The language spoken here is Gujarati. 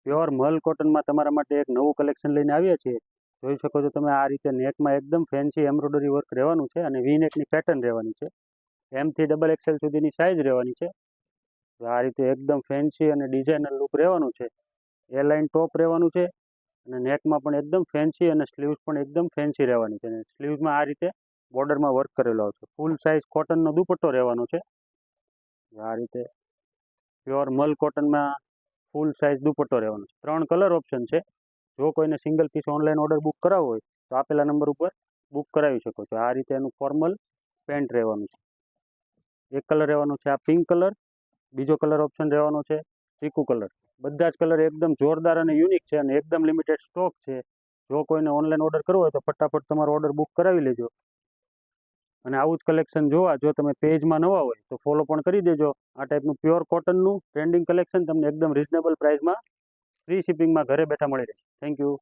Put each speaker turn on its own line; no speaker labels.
પ્યોર મલ કોટનમાં તમારા માટે એક નવું કલેક્શન લઈને આવ્યા છીએ. જોઈ શકો છો તમે આ રીતે નેકમાં એકદમ ફેન્સી એમ્બ્રોઇડરી વર્ક રહેવાનું છે અને વી નેકની પેટર્ન રહેવાની છે. એમથી ડબલ એક્સેલ સુધીની સાઇઝ રહેવાની છે. તો આ રીતે એકદમ ફેન્સી અને ડિઝાઇનર લુક રહેવાનું છે. એ લાઇન ટોપ રહેવાનું છે અને નેકમાં પણ એકદમ ફેન્સી અને સ્લીવ્સ પણ એકદમ ફેન્સી રહેવાની છે. અને સ્લીવ્સમાં આ રીતે બોર્ડરમાં વર્ક કરેલો આવશે. ફૂલ સાઇઝ કોટનનો દુપટ્ટો રહેવાનો છે. આ રીતે પ્યોર મલ કોટનમાં ફૂલ સાઇઝ દુપટ્ટો રહેવાનો છે. 3 કલર ઓપ્શન છે. જો કોઈને single piece online order book કરાવવો હોય તો આપેલા નંબર ઉપર બુક કરાવી શકો છો. આ રીતે એનું ફોર્મલ પેન્ટ રહેવાનું છે. એક કલર રહેવાનો છે આ પિંક કલર, બીજો કલર ઓપ્શન રહેવાનો છે ચીકુ કલર. બધા જ કલર એકદમ જોરદાર અને યુનિક છે અને એકદમ લિમિટેડ સ્ટોક છે. જો કોઈને ઓનલાઈન ઓર્ડર કરવો હોય તો ફટાફટ તમારો ઓર્ડર બુક કરાવી લેજો. અને આવું જ કલેક્શન જોવા જો તમે પેજમાં નવા હોય તો ફોલો પણ કરી દેજો. આ ટાઈપનું પ્યોર કોટનનું ટ્રેન્ડિંગ કલેક્શન તમને એકદમ રિઝનેબલ પ્રાઇસમાં ફ્રી શિપિંગમાં ઘરે બેઠા મળી રહેશે. Thank you.